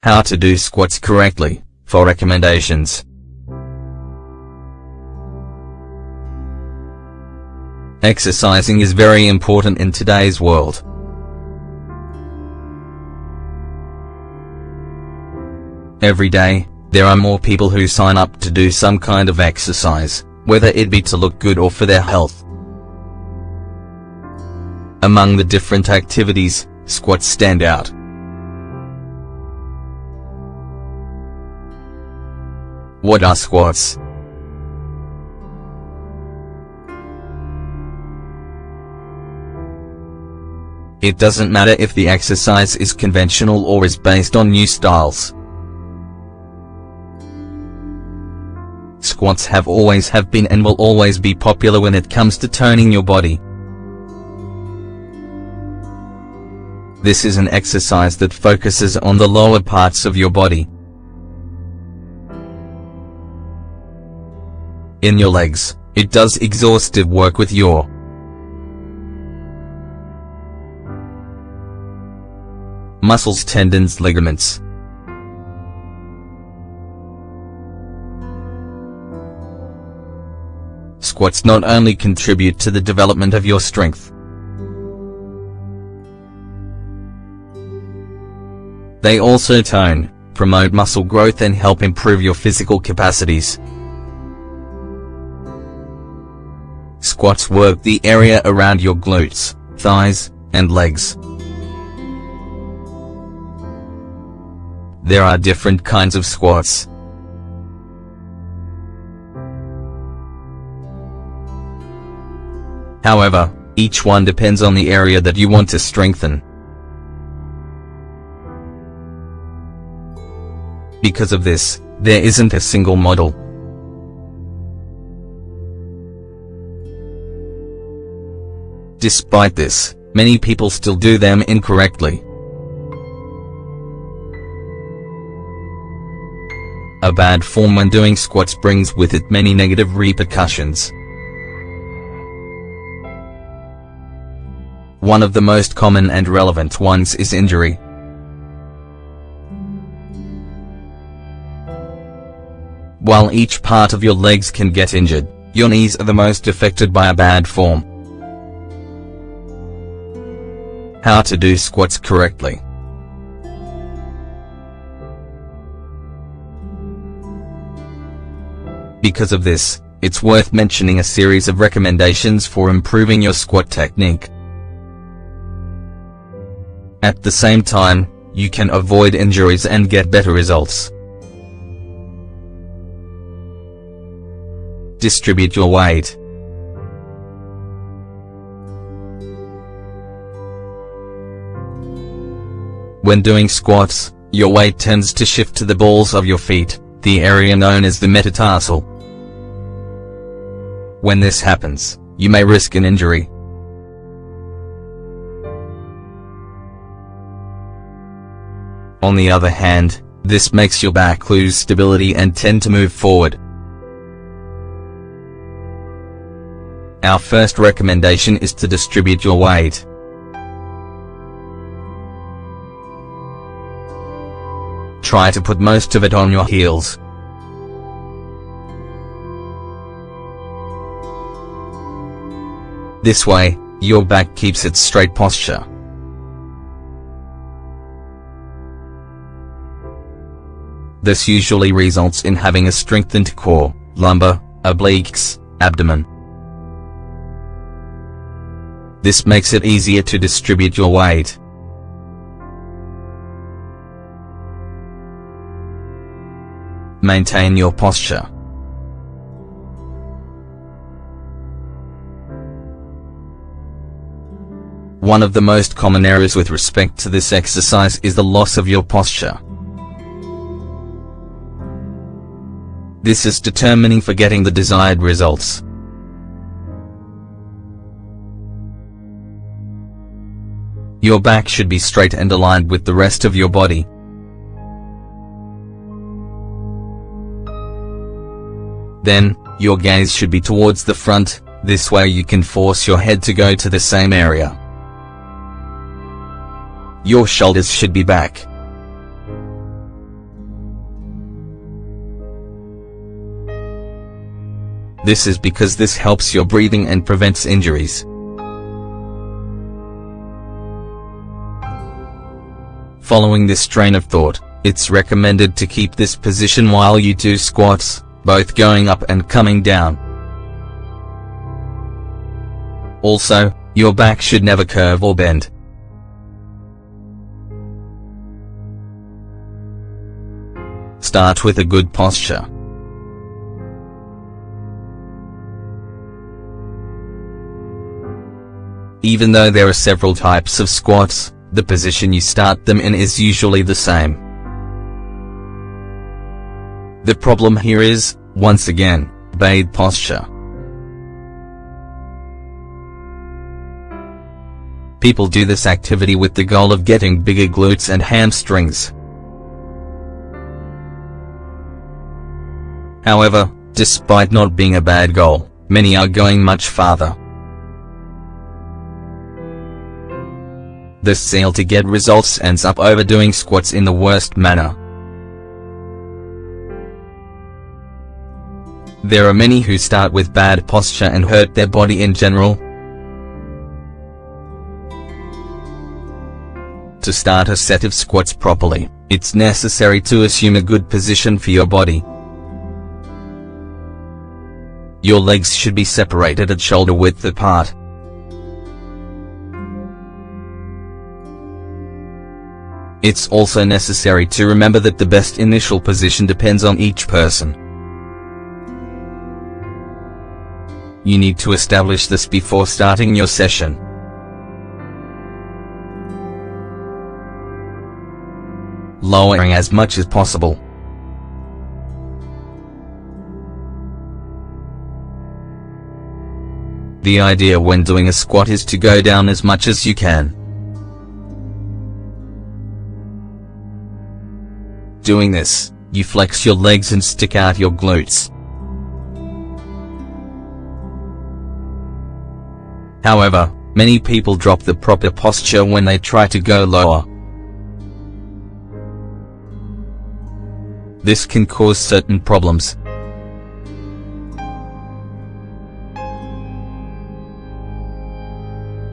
How to do squats correctly. For recommendations. Exercising is very important in today's world. Every day, there are more people who sign up to do some kind of exercise, whether it be to look good or for their health. Among the different activities, squats stand out. What are squats? It doesn't matter if the exercise is conventional or is based on new styles. Squats have always been and will always be popular when it comes to toning your body. This is an exercise that focuses on the lower parts of your body. In your legs, it does exhaustive work with your muscles, tendons, ligaments. Squats not only contribute to the development of your strength, they also tone, promote muscle growth and help improve your physical capacities. Squats work the area around your glutes, thighs, and legs. There are different kinds of squats. However, each one depends on the area that you want to strengthen. Because of this, there isn't a single model. Despite this, many people still do them incorrectly. A bad form when doing squats brings with it many negative repercussions. One of the most common and relevant ones is injury. While each part of your legs can get injured, your knees are the most affected by a bad form. How to do squats correctly. Because of this, it's worth mentioning a series of recommendations for improving your squat technique. At the same time, you can avoid injuries and get better results. Distribute your weight. When doing squats, your weight tends to shift to the balls of your feet, the area known as the metatarsal. When this happens, you may risk an injury. On the other hand, this makes your back lose stability and tend to move forward. Our first recommendation is to distribute your weight. Try to put most of it on your heels. This way, your back keeps its straight posture. This usually results in having a strengthened core, lumbar, obliques, abdomen. This makes it easier to distribute your weight. Maintain your posture. One of the most common errors with respect to this exercise is the loss of your posture. This is determining for getting the desired results. Your back should be straight and aligned with the rest of your body. Then, your gaze should be towards the front, this way you can force your head to go to the same area. Your shoulders should be back. This is because this helps your breathing and prevents injuries. Following this train of thought, it's recommended to keep this position while you do squats, both going up and coming down. Also, your back should never curve or bend. Start with a good posture. Even though there are several types of squats, the position you start them in is usually the same. The problem here is, once again, bad posture. People do this activity with the goal of getting bigger glutes and hamstrings. However, despite not being a bad goal, many are going much farther. The zeal to get results ends up overdoing squats in the worst manner. There are many who start with bad posture and hurt their body in general. To start a set of squats properly, it's necessary to assume a good position for your body. Your legs should be separated at shoulder width apart. It's also necessary to remember that the best initial position depends on each person. You need to establish this before starting your session. Lowering as much as possible. The idea when doing a squat is to go down as much as you can. Doing this, you flex your legs and stick out your glutes. However, many people drop the proper posture when they try to go lower. This can cause certain problems.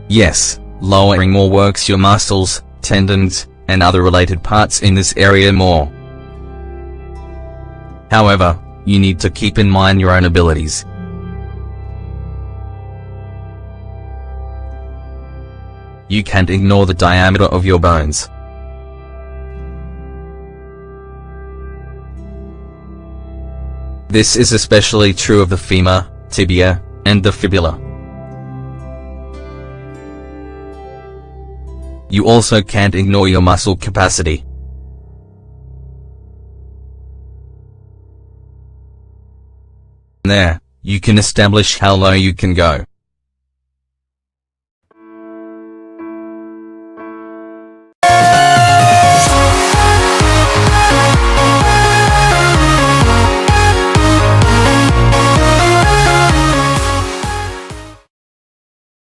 Yes, lowering more works your muscles, tendons, and other related parts in this area more. However, you need to keep in mind your own abilities. You can't ignore the diameter of your bones. This is especially true of the femur, tibia, and the fibula. You also can't ignore your muscle capacity. There, you can establish how low you can go.